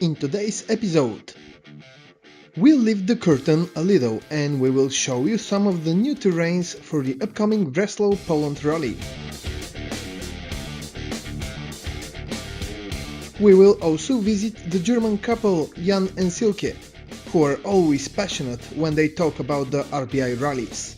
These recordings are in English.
In today's episode, we'll lift the curtain a little and we will show you some of the new terrains for the upcoming Breslau Poland Rally. We will also visit the German couple Jan and Silke, who are always passionate when they talk about the RBI rallies.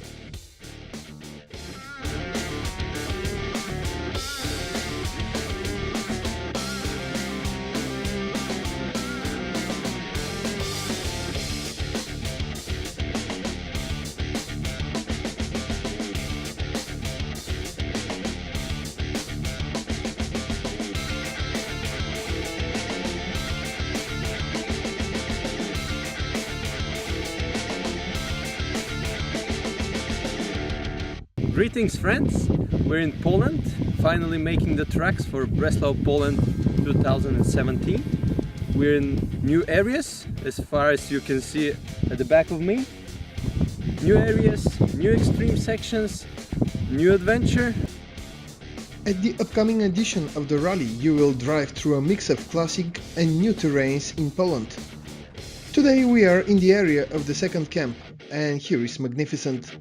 Greetings friends, we're in Poland, finally making the tracks for Breslau Poland 2017. We're in new areas, as far as you can see at the back of me. New areas, new extreme sections, new adventure. At the upcoming edition of the rally, you will drive through a mix of classic and new terrains in Poland. Today we are in the area of the second camp, and here is magnificent.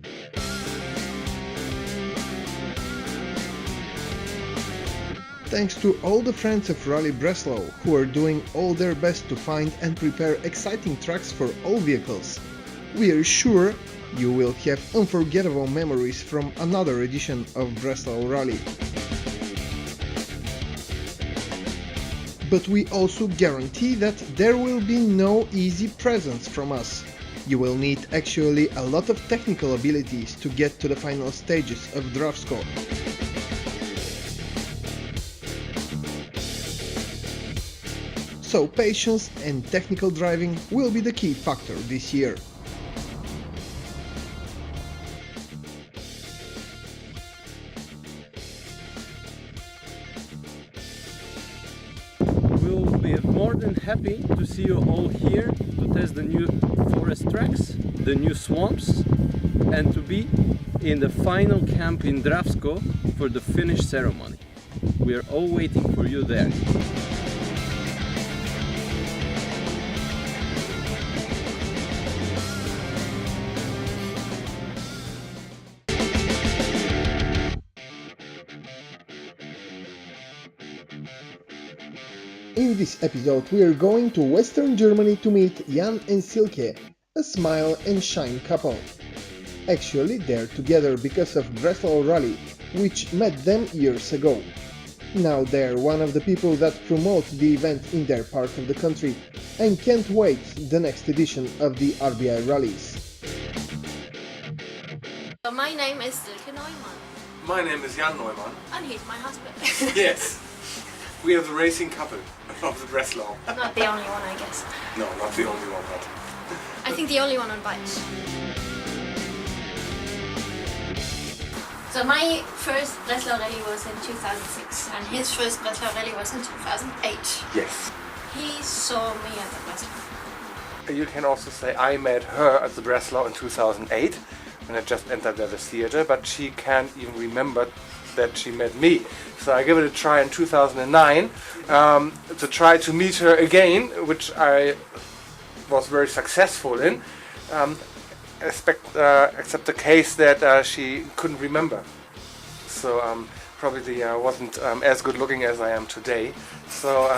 Thanks to all the friends of Rally Breslau who are doing all their best to find and prepare exciting tracks for all vehicles. We are sure you will have unforgettable memories from another edition of Breslau Rally. But we also guarantee that there will be no easy presents from us. You will need actually a lot of technical abilities to get to the final stages of Drawsko. So patience and technical driving will be the key factor this year. We'll be more than happy to see you all here to test the new forest tracks, the new swamps, and to be in the final camp in Drawsko for the finish ceremony. We are all waiting for you there. In this episode we are going to Western Germany to meet Jan and Silke, a smile and shine couple. Actually they're together because of Breslau Rally, which met them years ago. Now they're one of the people that promote the event in their part of the country and can't wait the next edition of the RBI rallies. So my name is Silke Neumann. My name is Jan Neumann. And he's my husband. Yes. We are the racing couple of the Breslau. Not the only one, I guess. No, not the only one, but... I think the only one on bikes. So my first Breslau rally was in 2006 and his first Breslau rally was in 2008. Yes. He saw me at the Breslau. You can also say I met her at the Breslau in 2008 when I just entered the theater, but she can't even remember that she met me. So I gave it a try in 2009 to try to meet her again, which I was very successful in, except the case that she couldn't remember. So probably wasn't as good looking as I am today. So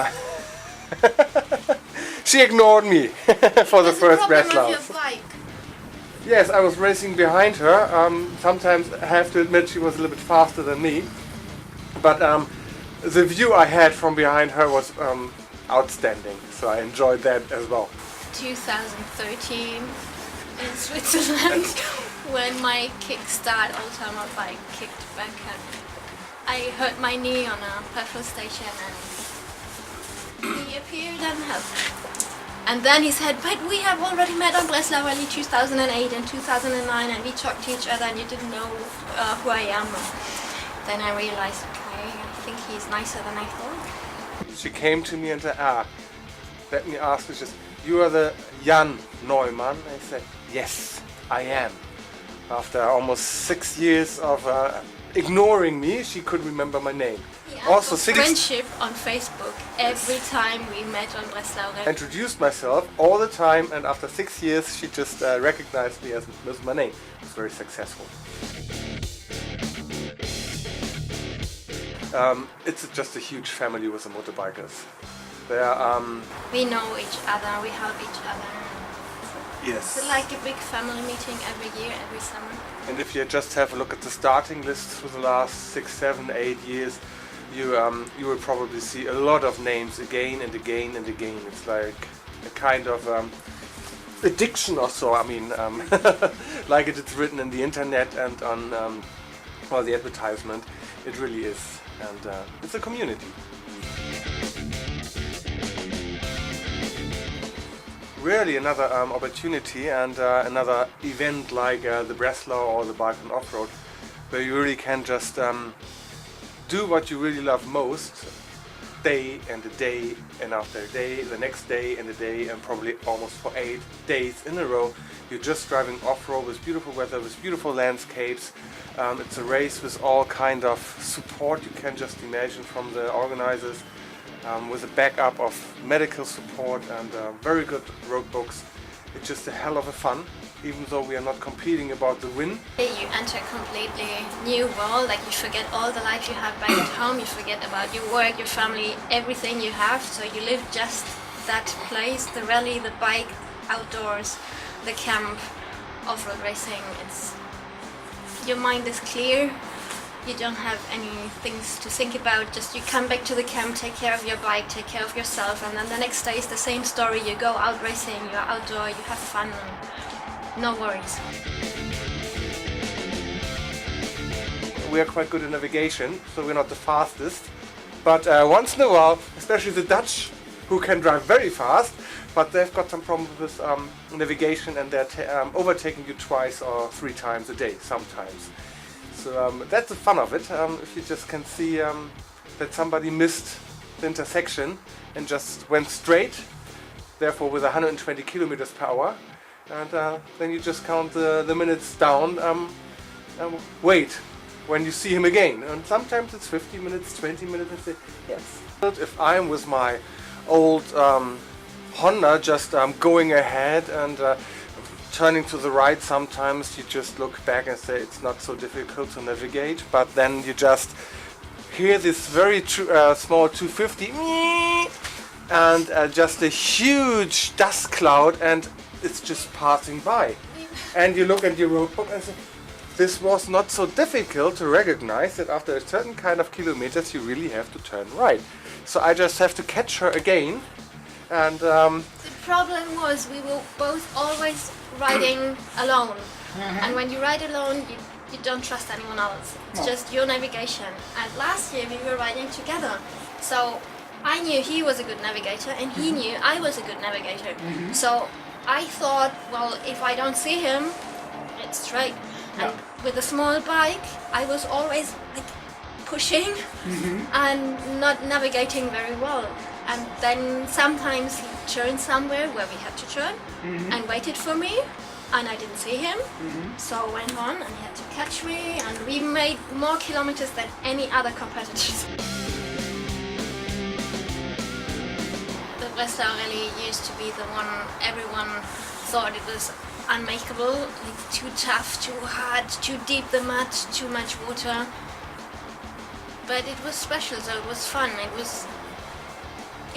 she ignored me for the first Breslau. Yes, I was racing behind her. Sometimes I have to admit she was a little bit faster than me. But the view I had from behind her was outstanding, so I enjoyed that as well. 2013 in Switzerland when my kickstart old-timer bike kicked back and I hurt my knee on a petrol station and he appeared and helped. And then he said, but we have already met on Breslau Rally 2008 and 2009 and we talked to each other and you didn't know who I am. Then I realized, okay, I think he's nicer than I thought. She came to me and said, let me ask you just, you are the Jan Neumann? I said, yes, I am. After almost 6 years of ignoring me, she could remember my name. Also friendship on Facebook every time we met on Breslau. introduced myself all the time, and after 6 years she just recognized me as my name. It's very successful. It's just a huge family with the motorbikers. We know each other, we help each other. Yes. It's like a big family meeting every year, every summer. And if you just have a look at the starting list through the last 6, 7, 8 years, you will probably see a lot of names again and again and again. It's like a kind of addiction or so. I mean, like it's written in the internet and on the advertisement. It really is, and it's a community. Really another opportunity and another event like the Breslau or the Balkan Off-Road, where you really can just do what you really love most, day and a day and after a day, the next day and a day, and probably almost for 8 days in a row. You're just driving off-road with beautiful weather, with beautiful landscapes. It's a race with all kind of support you can just imagine from the organizers. With a backup of medical support and very good road books. It's just a hell of a fun, even though we are not competing about the win. You enter a completely new world, like you forget all the life you have back at home, you forget about your work, your family, everything you have, so you live just that place, the rally, the bike, outdoors, the camp, off-road racing. Your mind is clear. You don't have any things to think about, just you come back to the camp, take care of your bike, take care of yourself, and then the next day is the same story. You go out racing, you're outdoor, you have fun, and no worries. We are quite good in navigation, so we're not the fastest. But once in a while, especially the Dutch, who can drive very fast, but they've got some problems with navigation, and they're overtaking you 2 or 3 times a day, sometimes. So that's the fun of it, if you just can see that somebody missed the intersection and just went straight, therefore with 120 kilometers per hour, and then you just count the minutes down, wait when you see him again, and sometimes it's 50 minutes, 20 minutes, and say yes. If I'm with my old Honda just going ahead and turning to the right, sometimes you just look back and say it's not so difficult to navigate, but then you just hear this very small 250 and just a huge dust cloud, and it's just passing by. And you look at your road book and say, this was not so difficult to recognize that after a certain kind of kilometers you really have to turn right. So I just have to catch her again, and the problem was we were both always riding alone, and when you ride alone you don't trust anyone else. It's just your navigation. And last year we were riding together, so I knew he was a good navigator and he knew I was a good navigator. So I thought, well, if I don't see him, it's straight. And with a small bike I was always like pushing and not navigating very well. And then sometimes he turned somewhere where we had to turn and waited for me, and I didn't see him. So I went on and he had to catch me, and we made more kilometers than any other competitors. The Breslau Rally used to be the one everyone thought it was unmakeable, like too tough, too hard, too deep the mud, too much water. But it was special, so it was fun.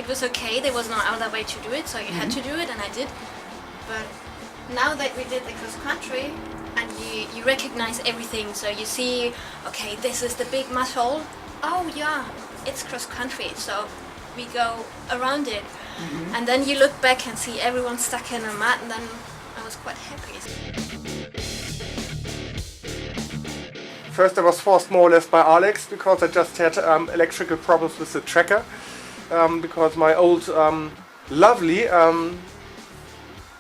It was okay, there was no other way to do it, so you had to do it, and I did. But now that we did the cross country, and you recognize everything, so you see, okay, this is the big mud hole. Oh yeah, it's cross country, so we go around it. And then you look back and see everyone stuck in a mud, and then I was quite happy. first I was forced more or less by Alex, because I just had electrical problems with the tracker. Because my old lovely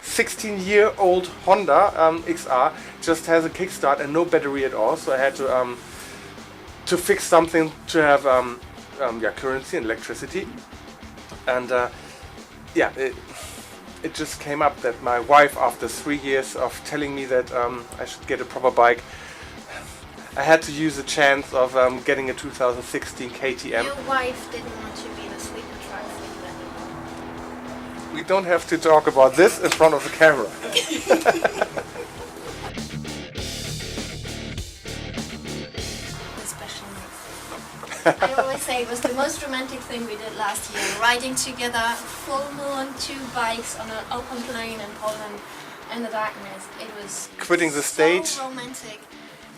16-year-old Honda XR just has a kickstart and no battery at all, so I had to fix something to have currency and electricity. And it just came up that my wife, after 3 years of telling me that I should get a proper bike, I had to use the chance of getting a 2016 KTM. Your wife didn't want to be the sweeper triathlete anymore. We don't have to talk about this in front of the camera. The special mix. I always say it was the most romantic thing we did last year. Riding together, full moon, 2 bikes on an open plain in Poland in the darkness. It was Quitting the stage. so romantic.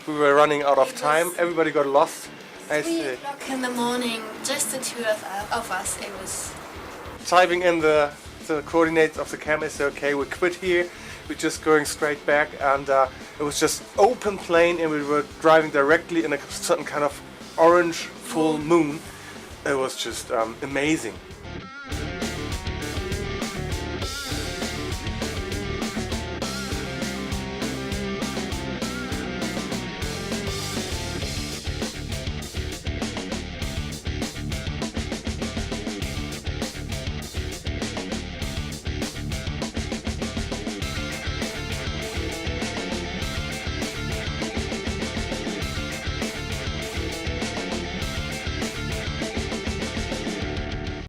We were running out of It was time. Everybody got lost. 3 o'clock in the morning, just the two of us. It was Typing in the coordinates of the camera, say, okay, we quit here. We're just going straight back, and it was just open plain, and we were driving directly in a certain kind of orange full moon. It was just amazing.